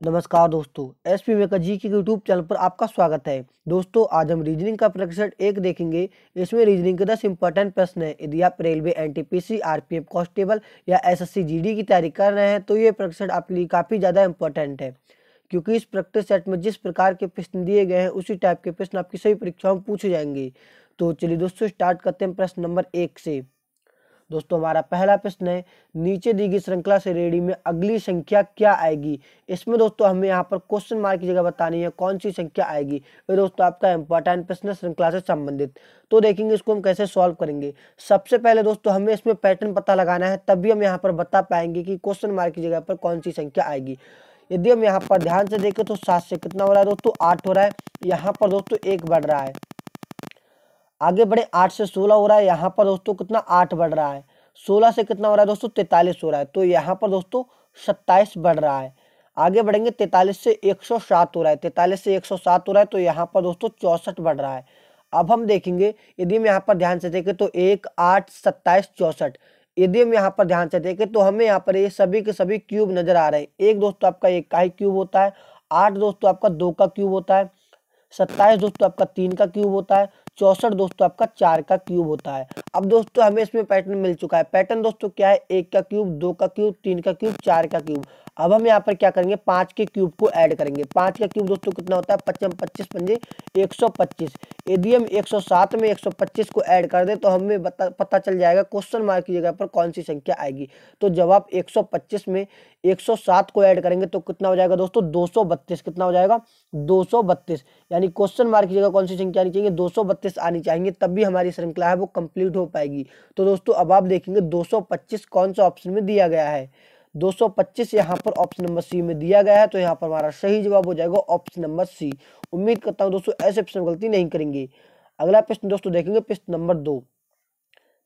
नमस्कार दोस्तों, SP maker जी के यूट्यूब चैनल पर आपका स्वागत है। दोस्तों, आज हम रीजनिंग का प्रश्न 1 देखेंगे। इसमें रीजनिंग के 10 इंपॉर्टेंट प्रश्न हैं। यदि आप रेलवे, एनटीपीसी, आरपीएफ कांस्टेबल या एसएससी जीडी की तैयारी कर रहे हैं तो ये प्रश्न आपके लिए काफ़ी ज़्यादा इंपॉर्टेंट है, क्योंकि इस प्रैक्टिस सेट में जिस प्रकार के प्रश्न दिए गए हैं उसी टाइप के प्रश्न आपकी सभी परीक्षाओं में पूछे जाएंगे। तो चलिए दोस्तों, स्टार्ट करते हैं प्रश्न नंबर 1 से। दोस्तों, हमारा पहला प्रश्न है, नीचे दी गई श्रृंखला से रेडी में अगली संख्या क्या आएगी। इसमें दोस्तों हमें यहाँ पर क्वेश्चन मार्क की जगह बतानी है कौन सी संख्या आएगी। ये दोस्तों आपका इंपॉर्टेंट प्रश्न है श्रृंखला से संबंधित। तो देखेंगे इसको हम कैसे सॉल्व करेंगे। सबसे पहले दोस्तों हमें इसमें पैटर्न पता लगाना है, तभी हम यहाँ पर बता पाएंगे कि क्वेश्चन मार्क की जगह पर कौन सी संख्या आएगी। यदि हम यहाँ पर ध्यान से देखें तो 7 से कितना हो रहा है दोस्तों, 8 हो रहा है। यहाँ पर दोस्तों 1 बढ़ रहा है। आगे बढ़े, 8 से 16 हो रहा है। यहाँ पर दोस्तों कितना, 8 बढ़ रहा है। 16 से कितना हो रहा है दोस्तों, 43 हो रहा है। तो यहाँ पर दोस्तों 27 बढ़ रहा है। आगे बढ़ेंगे, 43 से 107 हो रहा है। 43 से 107 हो रहा है, तो यहाँ पर दोस्तों 64 बढ़ रहा है। अब हम देखेंगे, यदि हम यहाँ पर ध्यान से देखें तो 1, 8, 27, 64। यदि हम यहाँ पर ध्यान से देखें तो हमें यहाँ पर ये सभी के सभी क्यूब नजर आ रहे हैं। एक दोस्तों आपका 1 का ही क्यूब होता है, 8 दोस्तों आपका 2 का क्यूब होता है, 27 दोस्तों आपका 3 का क्यूब होता है, 64 दोस्तों आपका 4 का क्यूब होता है। अब दोस्तों हमें इसमें पैटर्न मिल चुका है। पैटर्न दोस्तों क्या है, 1 का क्यूब, 2 का क्यूब, 3 का क्यूब, 4 का क्यूब। अब हम यहाँ पर क्या करेंगे, 5 के क्यूब को ऐड करेंगे। 5 का क्यूब दोस्तों कितना होता है, 25 25 पंजे 125। यदि हम 107 में 125 को ऐड कर दें तो हमें पता चल जाएगा क्वेश्चन मार्क की जगह पर कौन सी संख्या आएगी। तो जब आप 125 में 107 को ऐड करेंगे तो कितना हो जाएगा दोस्तों, 232। कितना हो जाएगा, 232। यानी क्वेश्चन मार्क की जगह कौन सी संख्या आनी चाहिए, 232 आनी चाहिए, तभी हमारी श्रृंखला है वो कंप्लीट हो पाएगी। तो दोस्तों अब आप देखेंगे 225 कौन सा ऑप्शन में दिया गया है। 225 यहाँ पर ऑप्शन नंबर सी में दिया गया है। तो यहाँ पर हमारा सही जवाब हो जाएगा ऑप्शन नंबर सी। उम्मीद करता हूँ दोस्तों ऐसे प्रश्न में गलती नहीं करेंगे। अगला प्रश्न दोस्तों देखेंगे, प्रश्न नंबर 2।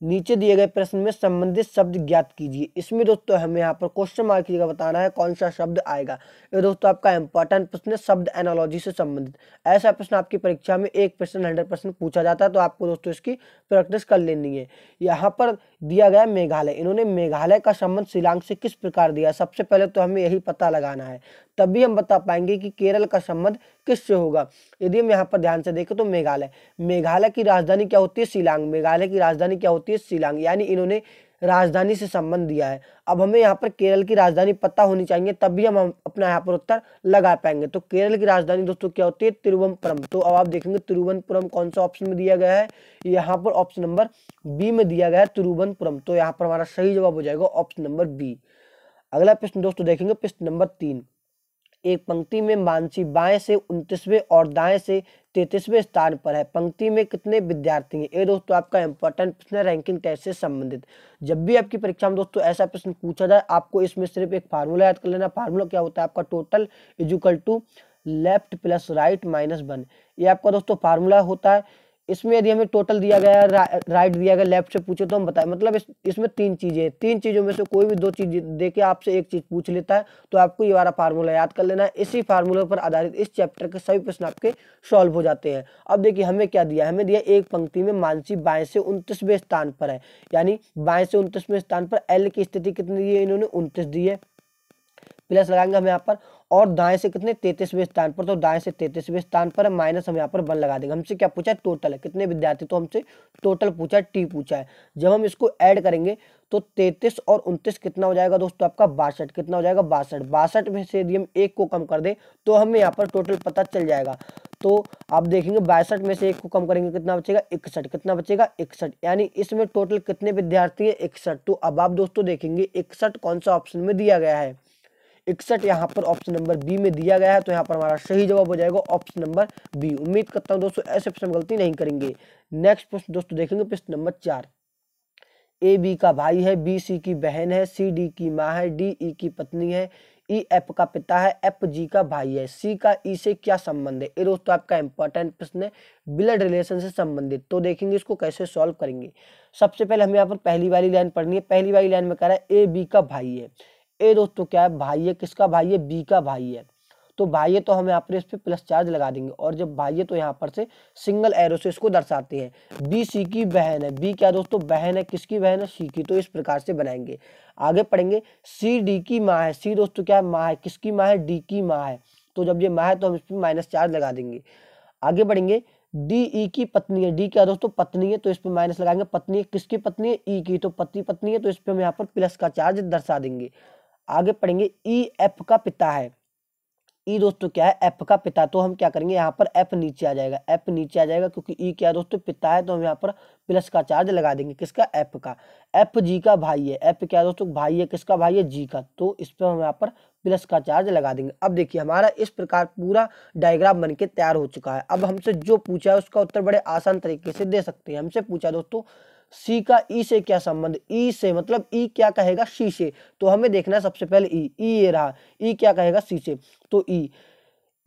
नीचे दिए गए प्रश्न में संबंधित शब्द ज्ञात कीजिए। इसमें दोस्तों हमें यहाँ पर क्वेश्चन मार्क की जगह बताना है कौन सा शब्द आएगा। ये दोस्तों आपका इंपॉर्टेंट प्रश्न है, शब्द एनालॉजी से संबंधित। ऐसा प्रश्न आपकी परीक्षा में 1% 100% पूछा जाता है, तो आपको दोस्तों इसकी प्रैक्टिस कर लेनी है। यहाँ पर दिया गया मेघालय, इन्होंने मेघालय का संबंध शिलांग से किस प्रकार दिया। सबसे पहले तो हमें यही पता लगाना है, तभी हम बता पाएंगे कि केरल का संबंध किससे होगा। यदि हम यहाँ पर ध्यान से देखें तो मेघालय की राजधानी क्या होती है, शिलांग। मेघालय की राजधानी क्या होती है, शिलांग। यानी इन्होंने राजधानी से संबंध दिया है। अब हमें यहाँ पर केरल की राजधानी पता होनी चाहिए, तभी हम अपना यहाँ पर उत्तर लगा पाएंगे। तो केरल की राजधानी दोस्तों क्या होती है, तिरुवनंतपुरम। तो अब आप देखेंगे तिरुवनंतपुरम कौन सा ऑप्शन में दिया गया है, यहाँ पर ऑप्शन नंबर बी में दिया गया है, तिरुवनंतपुरम। तो यहाँ पर हमारा सही जवाब हो जाएगा ऑप्शन नंबर बी। अगला प्रश्न दोस्तों देखेंगे, प्रश्न नंबर 3। एक पंक्ति में मानसी बाएं से 29वें और दाएं से 33वें स्थान पर है। पंक्ति में कितने विद्यार्थी हैं। ये दोस्तों आपका इंपॉर्टेंट प्रश्न है, रैंकिंग टेस्ट से संबंधित। जब भी आपकी परीक्षा में दोस्तों ऐसा प्रश्न पूछा जाए, आपको इसमें सिर्फ एक फार्मूला याद कर लेना। फार्मूला क्या होता है आपका, total equal to left plus right minus 1। ये आपका दोस्तों फार्मूला होता है। इसमें यदि हमें टोटल दिया गया है, राइट दिया गया, लेफ्ट से पूछे तो हम बताएं, मतलब इसमें 3 चीजें हैं। 3 चीजों में से कोई भी 2 चीज दे के आपसे एक चीज पूछ लेता है, तो आपको ये वाला फार्मूला याद कर लेना है। इसी फार्मूले पर आधारित इस चैप्टर के सभी प्रश्न आपके सॉल्व हो जाते हैं। अब देखिए हमें क्या दिया है, हमें दिया एक पंक्ति में मानसी बाएं से 29वें स्थान पर है। यानी बाएं से 29वें स्थान पर एल की स्थिति कितनी दी है, इन्होंने 29 दी है। प्लस लगाएंगे हम यहाँ पर, और दाएं से कितने, 33वें स्थान पर। तो दाएं से 33वें स्थान पर, माइनस हम यहाँ पर 1 लगा देंगे। हमसे क्या पूछा है, टोटल है कितने विद्यार्थी, तो हमसे टोटल पूछा है, टी पूछा है। जब हम इसको ऐड करेंगे तो 33 और 29 कितना हो जाएगा दोस्तों आपका 62। कितना हो जाएगा 62। 62 में से यदि हम 1 को कम कर दे तो हमें यहाँ पर टोटल पता चल जाएगा। तो आप देखेंगे 62 में से 1 को कम करेंगे कितना बचेगा, 61। कितना बचेगा, 61। यानी इसमें टोटल कितने विद्यार्थी है, 61। तो अब आप दोस्तों देखेंगे 61 कौन सा ऑप्शन में दिया गया है, 61 यहाँ पर ऑप्शन नंबर बी में दिया गया है। तो यहाँ पर हमारा सही जवाब हो जाएगा ऑप्शन नंबर बी। उम्मीद करता हूँ दोस्तों ऐसे प्रश्न गलती नहीं करेंगे। नेक्स्ट प्रश्न दोस्तों देखेंगे, प्रश्न नंबर 4। ए बी का भाई है, बी सी की बहन है, सी डी की माँ है, डी ई की पत्नी है, ई एफ का पिता है, एफ जी का भाई है, सी का ई से क्या संबंध है। ये दोस्तों आपका इंपॉर्टेंट प्रश्न है, ब्लड रिलेशन से संबंधित। तो देखेंगे इसको कैसे सॉल्व करेंगे। सबसे पहले हमें यहाँ पर पहली वाली लाइन पढ़नी है। पहली वाली लाइन में कह रहा है ए बी का भाई है। ए दोस्तों क्या है, भाई है, किसका भाई है, बी का भाई है। तो बाह्य तो हम यहाँ पर इस पर प्लस चार्ज लगा देंगे, और जब बाह्य तो यहाँ पर से सिंगल एरो से इसको दर्शाते हैं। बी सी की बहन है, बी क्या दोस्तों बहन है, किसकी बहन है, सी की, तो इस प्रकार से बनाएंगे। आगे पढ़ेंगे सी डी की माँ है, सी दोस्तों क्या है माँ है, किसकी माँ है, डी की माँ है, तो जब ये माँ है तो हम इस पर माइनस चार्ज लगा देंगे। आगे बढ़ेंगे डी ई की पत्नी है, डी क्या दोस्तों पत्नी है, तो इस पे माइनस लगाएंगे, पत्नी है किसकी पत्नी है, ई की, तो पति पत्नी है, तो इस पे हम यहाँ पर प्लस का चार्ज दर्शा देंगे। आगे पढ़ेंगे ई एफ का पिता है, ई दोस्तों क्या है एफ का पिता, तो हम क्या करेंगे यहाँ पर एफ नीचे आ जाएगा, एफ नीचे आ जाएगा क्योंकि ई क्या दोस्तों पिता है, तो हम यहाँ पर प्लस का चार्ज लगा देंगे, किसका एफ का। एफ जी का भाई है, एफ क्या दोस्तों भाई है, किसका भाई है, जी का, तो इस पर हम यहाँ पर प्लस का चार्ज लगा देंगे। अब देखिए हमारा इस प्रकार पूरा डायग्राम बनके तैयार हो चुका है। अब हमसे जो पूछा है उसका उत्तर बड़े आसान तरीके से दे सकते हैं। हमसे पूछा दोस्तों सी का ई से क्या संबंध, ई से मतलब ई क्या कहेगा सी से, तो हमें देखना है सबसे पहले ई ये रहा, ई क्या कहेगा सी से, तो ई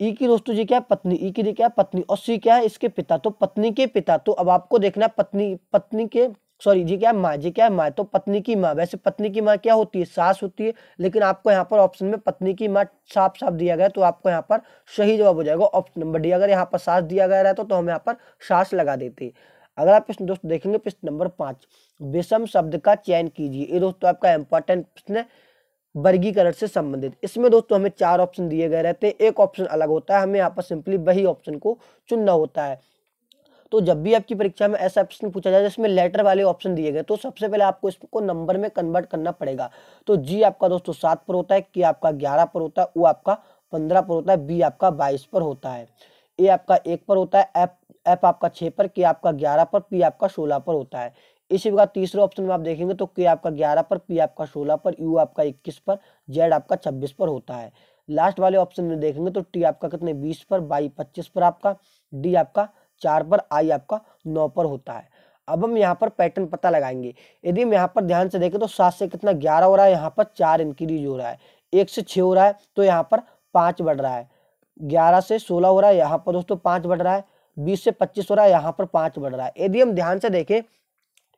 की दोस्तों जी क्या है पत्नी, ई की क्या है पत्नी, और सी क्या है इसके पिता, तो पत्नी के पिता, तो अब आपको देखना है पत्नी के सॉरी जी क्या है माँ, जी क्या है माँ, तो पत्नी की माँ, वैसे पत्नी की माँ क्या होती है सास होती है, लेकिन आपको यहाँ पर ऑप्शन में पत्नी की माँ साफ साफ दिया गया है, तो आपको यहाँ पर सही जवाब हो जाएगा ऑप्शन नंबर डी। अगर यहाँ पर सास दिया गया रहता तो हम यहाँ पर सास लगा देते। अगला प्रश्न दोस्तों देखेंगे प्रश्न नंबर 5, विषम शब्द का चयन कीजिए। ये दोस्तों आपका इंपॉर्टेंट प्रश्न है वर्गीकरण से संबंधित। इसमें दोस्तों हमें 4 ऑप्शन दिए गए रहते हैं, एक ऑप्शन अलग होता है, हमें यहाँ पर सिंपली वही ऑप्शन को चुनना होता है। तो जब भी आपकी परीक्षा में ऐसा प्रश्न पूछा जाए जिसमें लेटर वाले ऑप्शन दिए गए, तो सबसे पहले आपको इसको नंबर में कन्वर्ट करना पड़ेगा। तो जी आपका दोस्तों 7 पर होता है, के आपका 11 पर होता है, ओ आपका 15 पर होता है, बी आपका 22 पर होता है, ए आपका 1 पर होता है, एफ आपका 6 पर, के आपका 11 पर, पी आपका 16 पर होता है। इसी प्रकार तीसरे ऑप्शन में आप देखेंगे तो के आपका 11 पर, पी आपका 16 पर, यू आपका 21 पर, जेड आपका 26 पर होता है। लास्ट वाले ऑप्शन में देखेंगे तो टी आपका कितने 20 पर, बाई 25 पर आपका, डी आपका 4 पर, आई आपका 9 पर होता है। अब हम यहाँ पर पैटर्न पता लगाएंगे। यदि हम यहाँ पर ध्यान से देखें तो 7 से कितना 11 हो रहा है, यहाँ पर 4 इंक्रीज हो रहा है, 1 से 6 हो रहा है तो यहाँ पर 5 बढ़ रहा है, 11 से 16 हो रहा है, यहाँ पर दोस्तों 5 बढ़ रहा है, 20 से 25 हो रहा है, यहाँ पर 5 बढ़ रहा है। यदि हम ध्यान से देखें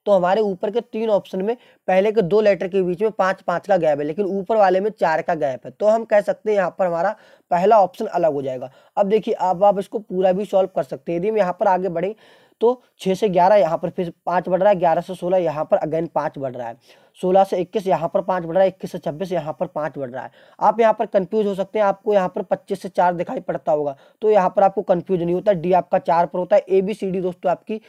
तो हमारे ऊपर के 3 ऑप्शन में पहले के 2 लेटर के बीच में 5-5 का गैप है, लेकिन ऊपर वाले में 4 का गैप है, तो हम कह सकते हैं यहाँ पर हमारा पहला ऑप्शन अलग हो जाएगा। अब देखिए अब आप इसको पूरा भी सॉल्व कर सकते हैं। यदि हम यहाँ पर आगे बढ़े तो 6 से 11 यहाँ पर फिर 5 बढ़ रहा है, 11 से 16 यहाँ पर अगेन 5 बढ़ रहा है, 16 से 21 यहाँ पर 5 बढ़ रहा है, 21 से 26 यहाँ पर 5 बढ़ रहा है। आप यहाँ पर कंफ्यूज हो सकते हैं, आपको यहाँ पर 25 से 4 दिखाई पड़ता होगा, तो यहाँ पर आपको कंफ्यूज नहीं होता। डी आपका 4 पर होता है। ABCD दोस्तों आपकी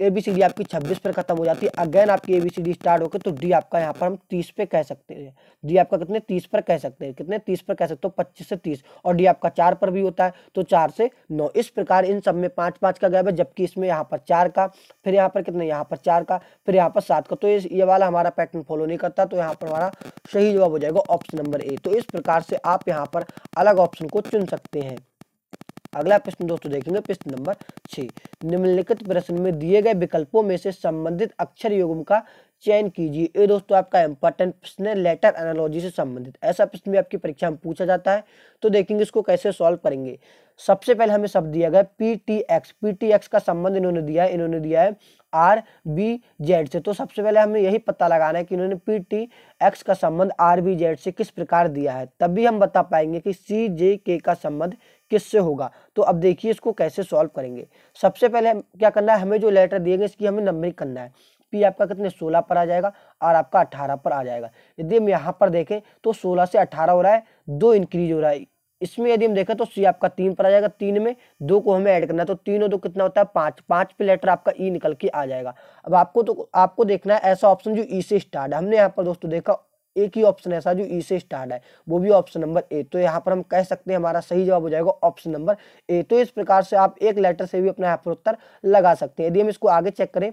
ABCD आपकी 26 पर खत्म हो जाती है, अगेन आपकी ABCD स्टार्ट होकर, तो डी आपका यहाँ पर हम 30 पे कह सकते हैं। डी आपका कितने 30 पर कह सकते हैं, कितने 30 पर कह सकते हो 25 से 30, और डी आपका 4 पर भी होता है तो 4 से 9। इस प्रकार इन सब में 5-5 का गैप है, जबकि इसमें यहाँ पर 4 का, फिर यहाँ पर कितने यहाँ पर 4 का, फिर यहाँ पर 7 का, तो ये वाला हमारा पैटर्न फॉलो नहीं करता, तो यहाँ पर हमारा सही जवाब हो जाएगा ऑप्शन नंबर ए। तो इस प्रकार से आप यहाँ पर अलग ऑप्शन को चुन सकते हैं। अगला प्रश्न दोस्तों देखेंगे प्रश्न नंबर 6, निम्नलिखित प्रश्न में दिए गए विकल्पों में से संबंधित अक्षर युग्म का चयन कीजिए। ये दोस्तों आपका इंपॉर्टेंट प्रश्न है, लेटर एनालॉजी से संबंधित। ऐसा प्रश्न भी आपकी परीक्षा में पूछा जाता है, तो देखेंगे इसको कैसे सॉल्व करेंगे। सबसे पहले हमें शब्द दिया गया PTX, PTX का संबंध इन्होंने दिया है RBZ से। तो सबसे पहले हमें यही पता लगाना है कि इन्होंने PTX का संबंध RBZ से किस प्रकार दिया है, तभी हम बता पाएंगे कि CJK का संबंध किससे होगा। तो अब देखिए इसको कैसे सॉल्व करेंगे। सबसे पहले क्या करना है, हमें जो लेटर दिए गए इसकी हमें नंबरिंग करना है। पी आपका कितने 16 पर आ जाएगा, और आपका 18 पर आ जाएगा। यदि हम यहाँ पर देखें तो 16 से 18 हो रहा है, 2 इंक्रीज हो रहा है। इसमें यदि हम देखें तो सी आपका 3 पर आ जाएगा, 3 में 2 को हमें ऐड करना है, तो 3 और 2 कितना होता है 5, 5 पे लेटर आपका ई निकल के आ जाएगा। अब आपको देखना है ऐसा ऑप्शन जो ई से स्टार्ट है। हमने यहाँ पर दोस्तों देखा एक ही ऑप्शन ऐसा जो ई से स्टार्ट है, वो भी ऑप्शन नंबर ए। तो यहाँ पर हम कह सकते हैं हमारा सही जवाब हो जाएगा ऑप्शन नंबर ए। तो इस प्रकार से आप एक लेटर से भी अपना यहाँ पर उत्तर लगा सकते हैं। यदि हम इसको आगे चेक करें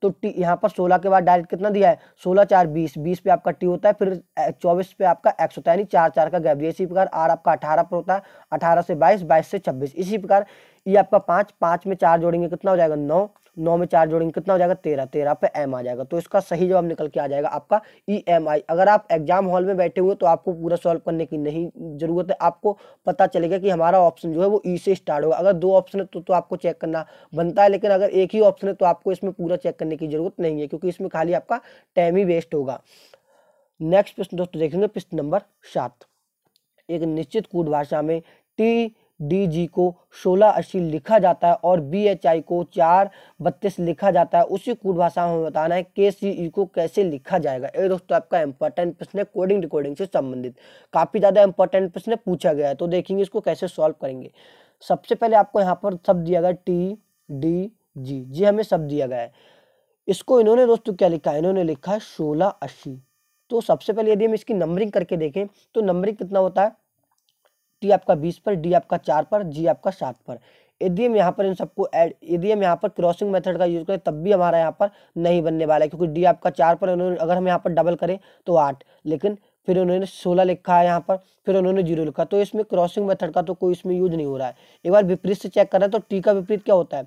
तो टी यहाँ पर 16 के बाद डायरेक्ट कितना दिया है 16 4 20, 20 पे आपका टी होता है, फिर 24 पे आपका एक्स होता है, यानी 4 का गैप दिया। इसी प्रकार आर आपका 18 पर होता है, 18 से 22, 22 से 26। इसी प्रकार ये आपका 5 में 4 जोड़ेंगे कितना हो जाएगा 9, 9 में 4 जोड़ेंगे कितना हो जाएगा 13, 13 पे एम आ जाएगा। तो इसका सही जवाब निकल के आ जाएगा आपका EMI। अगर आप एग्जाम हॉल में बैठे हुए तो आपको पूरा सॉल्व करने की नहीं जरूरत है, आपको पता चलेगा कि हमारा ऑप्शन जो है वो ई से स्टार्ट होगा। अगर 2 ऑप्शन है तो आपको चेक करना बनता है, लेकिन अगर एक ही ऑप्शन है तो आपको इसमें पूरा चेक करने की जरूरत नहीं है, क्योंकि इसमें खाली आपका टाइम ही वेस्ट होगा। नेक्स्ट प्रश्न दोस्तों देखेंगे प्रश्न नंबर 7, एक निश्चित कोड भाषा में TDG को 1680 लिखा जाता है और BHI को 432 लिखा जाता है, उसी कोड भाषा में बताना है KCE को कैसे लिखा जाएगा। ये दोस्तों आपका इंपॉर्टेंट प्रश्न है, कोडिंग रिकॉर्डिंग से संबंधित काफी ज्यादा इंपॉर्टेंट प्रश्न पूछा गया है। तो देखेंगे इसको कैसे सॉल्व करेंगे। सबसे पहले आपको यहाँ पर शब्द दिया गया TDG, जी हमें शब्द दिया गया है। इसको इन्होंने दोस्तों क्या लिखा है, इन्होंने लिखा है 1680। तो सबसे पहले यदि हम इसकी नंबरिंग करके देखें तो नंबरिंग कितना होता है, T आपका 20 पर, D आपका 4 पर, G आपका 7 पर। यदि हम यहाँ पर इन सबको ऐड, यदि हम यहाँ पर क्रॉसिंग मेथड का यूज करें तब भी हमारा यहाँ पर नहीं बनने वाला है, क्योंकि D आपका 4 पर, उन्होंने अगर हम यहाँ पर डबल करें तो 8, लेकिन फिर उन्होंने 16 लिखा है यहाँ पर, फिर उन्होंने 0 लिखा, तो इसमें क्रॉसिंग मेथड का तो कोई इसमें यूज नहीं हो रहा है। एक बार विपरीत से चेक करें तो T का विपरीत क्या होता है,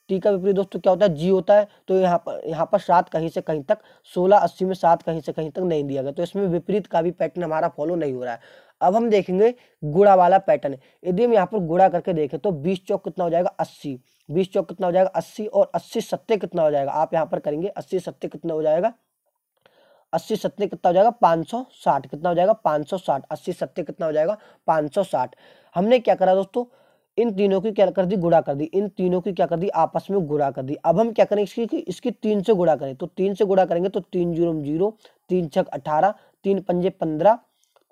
T का विपरीत दोस्तों क्या होता है, G होता है। तो यहाँ पर 7 कहीं से कहीं तक, 1680 में 7 कहीं से कहीं तक नहीं दिया गया, तो इसमें विपरीत का भी पैटर्न हमारा फॉलो नहीं हो रहा है। अब हम देखेंगे गुणा वाला पैटर्न। यदि हम यहाँ पर गुणा करके देखें तो 20 चौक कितना हो जाएगा 80, 20 चौक कितना हो जाएगा 80, और 80 सत्ते कितना हो जाएगा, आप यहाँ पर करेंगे 80 सत्ते कितना हो जाएगा, 80 सत्ते कितना हो जाएगा 560, कितना हो जाएगा 560, 80 सत्ते कितना हो जाएगा 560। हमने क्या करा दोस्तों, इन तीनों की क्या कर दी, गुणा कर दी, इन तीनों की क्या कर दी, आपस में गुणा कर दी। अब हम क्या करेंगे, इसकी 3 से गुणा करें, तो 3 से गुणा करेंगे तो 3 0 0, 3 6 18, 3 पंजे 15,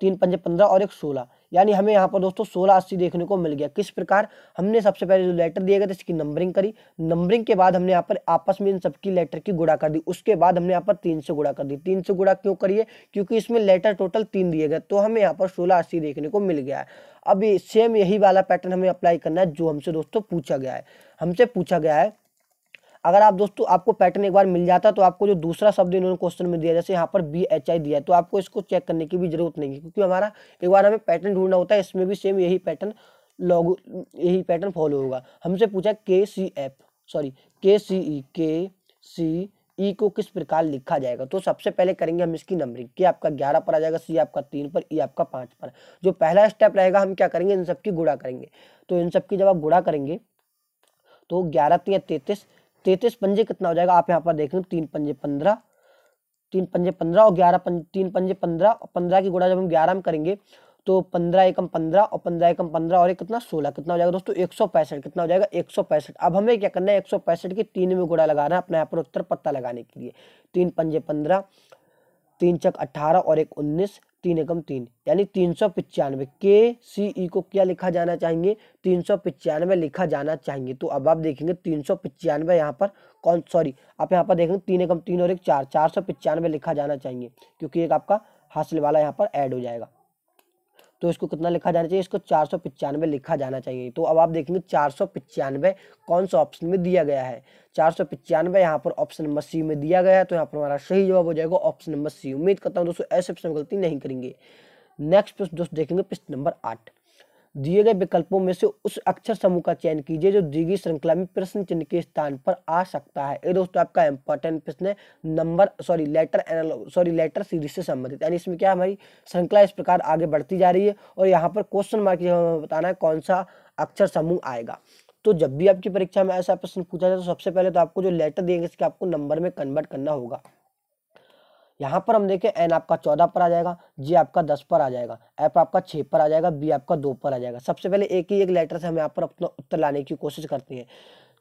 3 पंजे 15 और 1 16, यानी हमें यहाँ पर दोस्तों 1680 देखने को मिल गया। किस प्रकार, हमने सबसे पहले जो लेटर दिए गए थे इसकी नंबरिंग करी, नंबरिंग के बाद हमने यहाँ पर आपस में इन सबकी लेटर की गुणा कर दी, उसके बाद हमने यहाँ पर 3 से गुणा कर दी। 3 से गुणा क्यों करिए, क्योंकि इसमें लेटर टोटल 3 दिए गए, तो हमें यहाँ पर 1680 देखने को मिल गया है। अब सेम यही वाला पैटर्न हमें अप्लाई करना है जो हमसे दोस्तों पूछा गया है। हमसे पूछा गया है, अगर आप दोस्तों आपको पैटर्न एक बार मिल जाता तो आपको जो दूसरा शब्द इन्होंने क्वेश्चन में दिया, जैसे यहाँ पर BHI दिया है, तो आपको इसको चेक करने की भी जरूरत नहीं है, क्योंकि हमारा एक बार हमें पैटर्न ढूंढना होता है, इसमें भी सेम यही पैटर्न फॉलो होगा। हमसे पूछा KCE को किस प्रकार लिखा जाएगा। तो सबसे पहले करेंगे हम इसकी नंबरिंग, K आपका 11 पर आ जाएगा, C आपका 3 पर, E आपका 5 पर। जो पहला स्टेप रहेगा हम क्या करेंगे, इन सबकी गुणा करेंगे। तो इन सबकी जब आप गुणा करेंगे तो 11 3 33, 33 पंजे कितना हो जाएगा, आप यहाँ पर देख रहे हो 3 पंजे 15, 3 पंजे 15 और 3 पंजे 15, और 15 की गुणा जब हम 11 में करेंगे तो 15 एकम 15 और 15 एकम 15 और एक कितना 16, कितना हो जाएगा दोस्तों 165, कितना हो जाएगा 165। अब हमें क्या करना है, 165 के 3 में गुणा लगाना है अपने यहाँ पर उत्तर पता लगाने के लिए। 3 पंजे 15, 3 चक 18 और 1 19, 3 एकम 3, यानी 395। KCE को क्या लिखा जाना चाहिए, 395 लिखा जाना चाहिए। तो अब आप देखेंगे 395 यहाँ पर आप यहाँ पर देखेंगे 3 एकम 3 और 1 4, 495 लिखा जाना चाहिए, क्योंकि एक आपका हासिल वाला यहाँ पर ऐड हो जाएगा। तो इसको कितना लिखा जाना चाहिए, इसको 495 लिखा जाना चाहिए। तो अब आप देखेंगे 495 कौन सा ऑप्शन में दिया गया है, 495 यहाँ पर ऑप्शन नंबर C में दिया गया है। तो यहाँ पर हमारा सही जवाब हो जाएगा ऑप्शन नंबर C। उम्मीद करता हूँ दोस्तों ऐसे प्रश्न गलती नहीं करेंगे। नेक्स्ट प्रश्न दोस्तों देखेंगे प्रश्न नंबर 8। दिए गए विकल्पों में से उस अक्षर समूह का चयन कीजिए जो दी गई श्रृंखला में प्रश्न चिन्ह के स्थान पर आ सकता है। ये दोस्तों आपका इंपॉर्टेंट प्रश्न है, लेटर सीरीज से संबंधित, यानी इसमें क्या हमारी श्रृंखला इस प्रकार आगे बढ़ती जा रही है और यहाँ पर क्वेश्चन मार्क हमें बताना है कौन सा अक्षर समूह आएगा। तो जब भी आपकी परीक्षा में ऐसा प्रश्न पूछा जाए तो सबसे पहले तो आपको जो लेटर देंगे इसके आपको नंबर में कन्वर्ट करना होगा। यहाँ पर हम देखें N आपका 14 पर आ जाएगा, G आपका 10 पर आ जाएगा, F आपका 6 पर आ जाएगा, B आपका 2 पर आ जाएगा। सबसे पहले एक ही एक लेटर से हम यहाँ पर अपना उत्तर लाने की कोशिश करते हैं।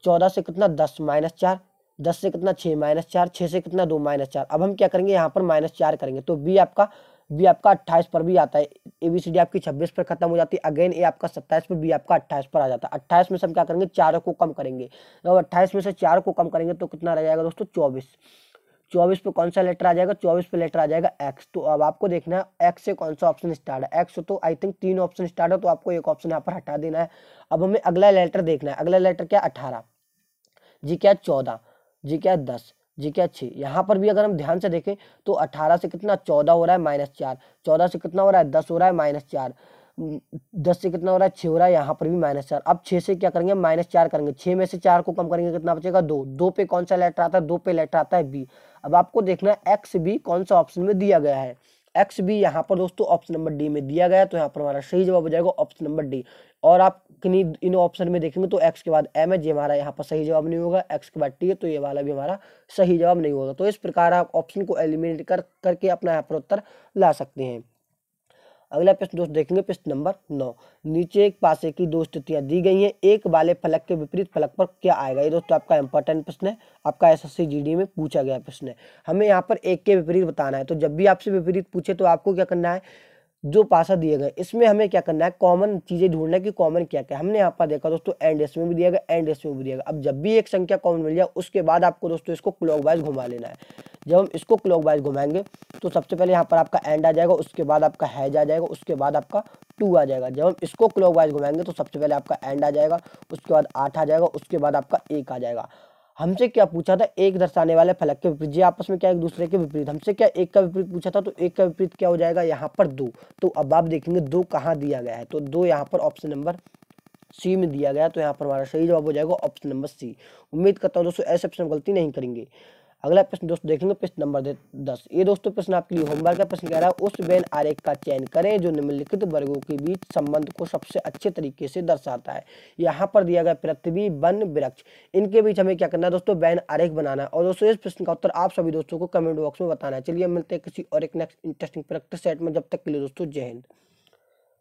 14 से कितना 10 -4, 10 से कितना 6 -4, 6 से कितना 2 -4। अब हम क्या करेंगे यहाँ पर -4 करेंगे तो B आपका 28 पर भी आता है। ABCD आपकी 26 पर खत्म हो जाती है। अगेन A आपका 27 पर, B आपका 28 पर आ जाता है। 28 में से हम क्या करेंगे, 4 को कम करेंगे। जब 28 में से 4 को कम करेंगे तो कितना रह जाएगा दोस्तों 24। 24 पे कौन सा लेटर आ जाएगा, 24 पे लेटर आ जाएगा X। तो अब आपको देखना है X से कौन सा ऑप्शन स्टार्ट है। X तो आई थिंक 3 ऑप्शन स्टार्ट है, तो आपको एक ऑप्शन यहाँ पर हटा देना है। अब हमें अगला लेटर देखना है। अगला लेटर क्या 18, G क्या 14, G क्या 10, G क्या 6। यहाँ पर भी अगर हम ध्यान से देखें तो 18 से कितना 14 हो रहा है -4, 14 से कितना हो रहा है 10 हो रहा है -4, 10 से कितना हो रहा है 6 हो रहा है, यहाँ पर भी -4। अब 6 से क्या करेंगे -4 करेंगे, 6 में से 4 को कम करेंगे कितना बचेगा 2। 2 पे कौन सा लेटर आता है, 2 पे लेटर आता है B। अब आपको देखना है XB कौन सा ऑप्शन में दिया गया है। XB यहाँ पर दोस्तों ऑप्शन नंबर D में दिया गया है, तो यहाँ पर हमारा सही जवाब हो जाएगा ऑप्शन नंबर D। और आप किन्हीं इन ऑप्शन में देखेंगे तो X के बाद M है, जो हमारा यहाँ पर सही जवाब नहीं होगा। X के बाद T है, तो ये वाला भी हमारा सही जवाब नहीं होगा। तो इस प्रकार आप ऑप्शन को एलिमिनेट करके अपना यहाँ पर उत्तर ला सकते हैं। अगला प्रश्न दोस्तों देखेंगे प्रश्न नंबर 9। नीचे एक पासे की दो स्थितियां दी गई हैं, एक वाले फलक के विपरीत फलक पर क्या आएगा। ये दोस्तों आपका इंपॉर्टेंट प्रश्न है, आपका एसएससी जीडी में पूछा गया प्रश्न है। हमें यहाँ पर एक के विपरीत बताना है, तो जब भी आपसे विपरीत पूछे तो आपको क्या करना है, जो पासा दिए गए इसमें हमें क्या करना है, कॉमन चीजें ढूंढना है कि कॉमन क्या क्या। हमने यहाँ पर देखा दोस्तों एंड इसमें भी दिया गया, एंड इसमें भी दिया गया। अब जब भी एक संख्या कॉमन मिल जाए उसके बाद आपको दोस्तों इसको क्लॉकवाइज घुमा लेना है। जब हम इसको क्लॉकवाइज घुमाएंगे तो सबसे पहले यहाँ पर आपका एंड आ जाएगा, उसके बाद आपका हैज आ जाएगा, उसके बाद आपका टू आ जाएगा। जब हम इसको क्लॉकवाइज घुमाएंगे तो सबसे पहले आपका एंड आ जाएगा, उसके बाद 8 आ जाएगा, उसके बाद आपका 1 आ जाएगा। हमसे क्या पूछा था, एक दर्शाने वाले फलक के विपरीत, ये आपस में क्या एक दूसरे के विपरीत। हमसे क्या एक का विपरीत पूछा था, तो एक का विपरीत क्या हो जाएगा यहाँ पर 2। तो अब आप देखेंगे 2 कहाँ दिया गया है, तो 2 यहाँ पर ऑप्शन नंबर सी में दिया गया। तो यहाँ पर हमारा सही जवाब हो जाएगा ऑप्शन नंबर सी। उम्मीद करता हूँ दोस्तों ऐसे प्रश्न गलती नहीं करेंगे। अगला प्रश्न दोस्तों देखेंगे प्रश्न नंबर 10। ये दोस्तों प्रश्न आपके लिए होमवर्क का प्रश्न कह रहा है, उस वेन आरेख का चयन करें जो निम्नलिखित वर्गों के बीच संबंध को सबसे अच्छे तरीके से दर्शाता है। यहाँ पर दिया गया पृथ्वी, वन, वृक्ष, इनके बीच हमें क्या करना है दोस्तों, वेन आरेख बनाना है। और दोस्तों इस प्रश्न का उत्तर आप सभी दोस्तों को कमेंट बॉक्स में बताना है। चलिए मिलते हैं किसी और एक नेक्स्ट इंटरेस्टिंग प्रैक्टिस सेट में, जब तक के लिए दोस्तों जय हिंद।